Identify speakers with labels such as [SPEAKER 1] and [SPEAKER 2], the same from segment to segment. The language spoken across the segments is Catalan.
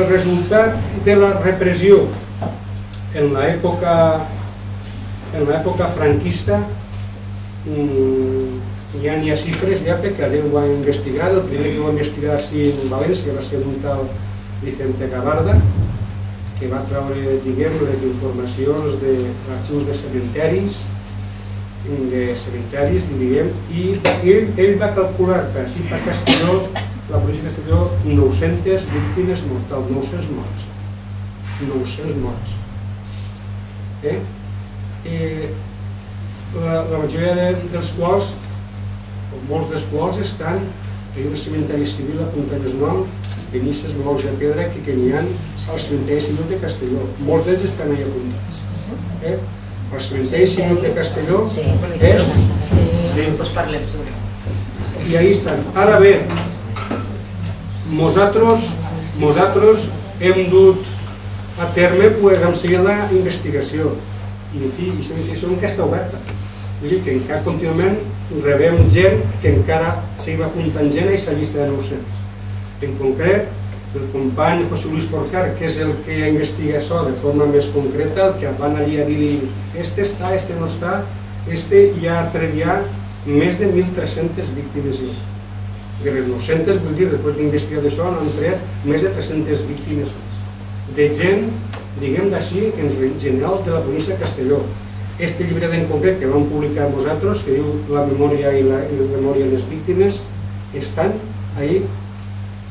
[SPEAKER 1] el resultat de la repressió en l'època franquista ja n'hi ha xifres, ja perquè gent ho va investigar. El primer que ho va investigar en València va ser un tal Vicente Gabarda, que va treure, diguem, les informacions de arxius de cementeris, diguem, i ell va calcular per així per Castelló, la policia de Castelló, 900 víctimes mortals, 900 morts. 900 morts. La majoria dels quals, o molts dels quals, estan en un cementeri civil apuntant els noms de misses, blocs de pedra que n'hi ha al cementeri civil de Castelló. Molts d'ells estan allà apuntats. Al cementeri civil de Castelló, i ahí estan. Ara bé, nosaltres hem dut a terme amb seguir la investigació, i en fi, aquesta investigació encara està oberta. Vull dir que encara contínuament rebem gent que encara seguim apuntant gent a aquesta llista de 900. En concret, el company José Luis Porcar, que és el que investiga això de forma més concreta, el que van allí a dir-li este està, este no està, este ja ha tret ja més de 1.300 víctimes. I les 900, vull dir, després d'investigar això, han tret més de 300 víctimes de gent, diguem d'així, en general de la província de Castelló. Este llibre en concret que vam publicar nosaltres, que diu La memòria i la memòria de les víctimes, estan ahí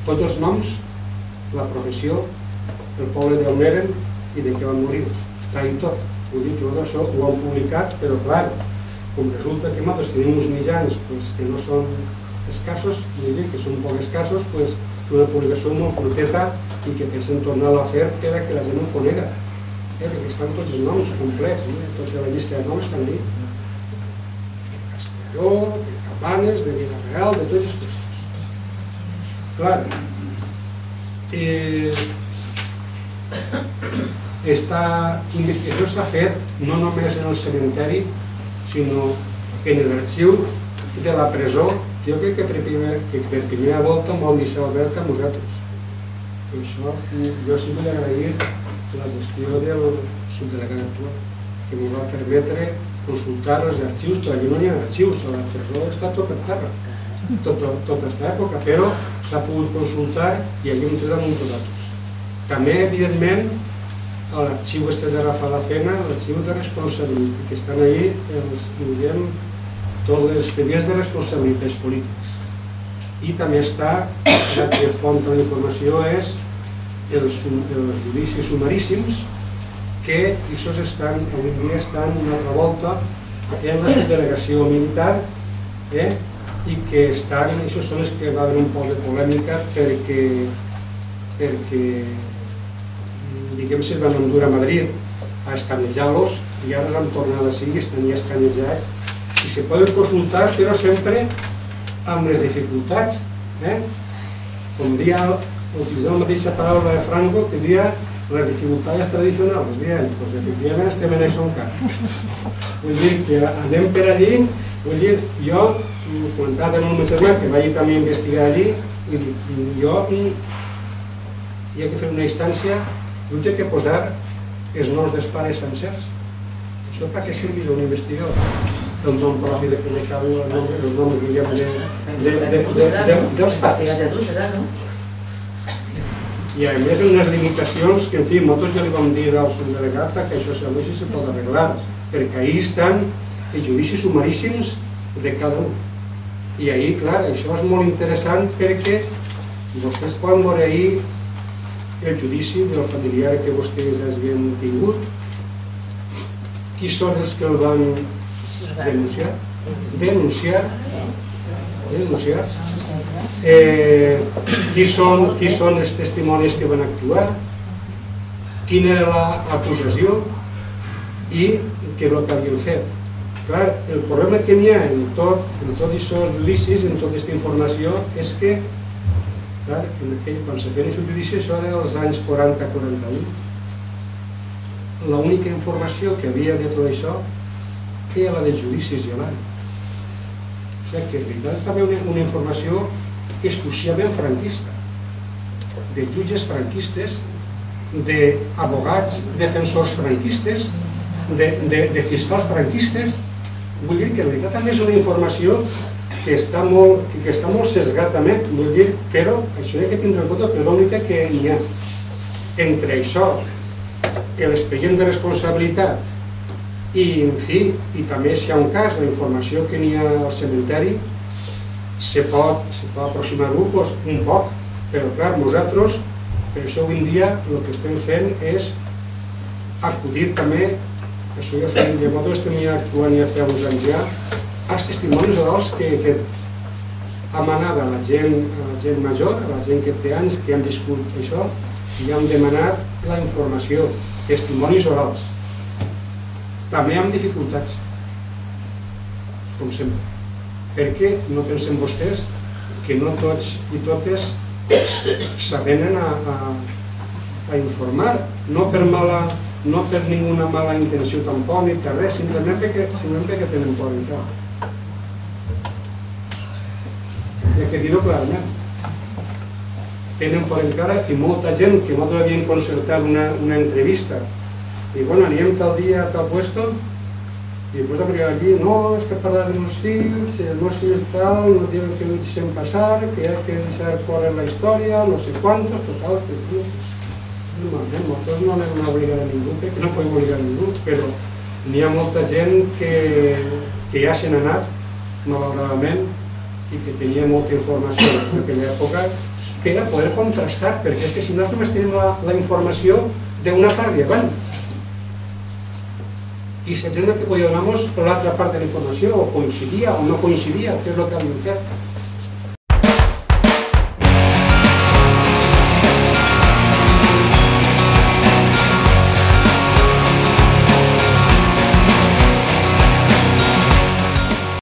[SPEAKER 1] tots els noms, la professió, el poble d'on eren i de què van morir. Està ahí tot. Vull dir que tot això ho han publicat, però clar, com resulta que nosaltres tenim uns mitjans que no són escassos, vull dir que són poc escassos, una publicació molt curteta i que pensen tornar-la a fer per a que la gent ho conega. Perquè estan tots els noms complets, tota la llista de noms estan allà. De Castelló, de Cabanes, de Vila-real, de tots els puestos. Clar, aquesta investigació s'ha fet no només en el cementeri, sinó en l'arxiu de la presó. Jo crec que per primera volta em vam deixar oberta a nosaltres. Per això jo sí vull agrair la gestió del subdelegat actual, que ens va permetre consultar els arxius, però allà no hi ha arxius, la presó està tot per terra, tota aquesta època, però s'ha pogut consultar i allà hem tret amb nosaltres. També, evidentment, a l'arxiu de Rafa Lacena, l'arxiu de responsabilitat, que estan allà, tots els expedients de responsabilitats polítics. I també està, la que font de la informació és els judicis sumaríssims, que aquests avui dia estan una altra volta en la subdelegació militar, i que estan, aquests són els que va haver un poc de polèmica perquè diguem se'ls van endur a Madrid a escanejar-los i ara l'han tornat així i estan ja escanejats i se poden consultar, però sempre amb les dificultats, com dia utilitzar la mateixa paraula de Franco que dia les dificultats tradicionals, doncs efectivament estem en això encara. Vull dir que anem per allí, vull dir, jo comentava amb un meu germà que vaig també investigar allí i jo hi ha que fer una instància, jo he de posar els noms dels pares sencers. Això per què serveix un investigador? El nom propi de cada un, els noms dels pares. I a més unes limitacions que, en fi, nosaltres ja li vam dir al subdelegat que això si se pot arreglar, perquè ahí estan els judicis sumaríssims de cada un. I ahí, clar, això és molt interessant perquè vostès poden veure ahí el judici del familiar que vostès havien tingut, qui són els que el van denunciar, qui són els testimonis que van actuar, quina era l'acusació i què és el que havien fet. Clar, el problema que n'hi ha en tots aquests judicis, en tota aquesta informació, és que quan se feien aquests judicis, això era als anys 40-41, l'única informació que havia de tot això era la de judicis i l'any. O sigui que en veritat és també una informació exclusivament franquista. de jutges franquistes, d'advocats defensors franquistes, de fiscals franquistes. Vull dir que en realitat també és una informació que està molt sesgat també, vull dir, però això hi ha que tindre en compte que és l'única que n'hi ha. Entre això, l'expedient de responsabilitat i, en fi, i també si hi ha un cas, la informació que n'hi ha al cementeri, se pot aproximar-ho un poc, però clar, nosaltres, per això avui en dia, el que estem fent és acudir també, això ja fem, de modo estem actuant ja fa uns anys ja, als testimonis orals que ha manat a la gent major, a la gent que té anys, que han viscut això, i han demanat la informació, testimonis orals. També amb dificultats, com sempre. Perquè no pensen vostès que no tots i totes s'avenen a informar, no per ninguna mala intenció tampoc, ni per res, simplement perquè tenen por encara. Hi ha que dir-ho clarament. Tenen por encara i molta gent que nosaltres havíem concertat una entrevista i bueno, anirem tal dia a tal puesto i després arribar allí, no, és que parlar de meus fills, els meus fills tal, no diuen que no deixem passar, que hay que deixar córrer la història, no sé quantos, total, que normalment nosaltres no anem a obligar a ningú, perquè no podem obligar a ningú, però n'hi ha molta gent que ja se n'ha anat, malauradament, i que tenia molta informació en aquella època, per a poder contrastar, perquè és que si no només tenim la informació d'una part i abans. I si ens hem que podia donar-nos l'altra part de la informació, o coincidia o no coincidia, que és el que havíem fet.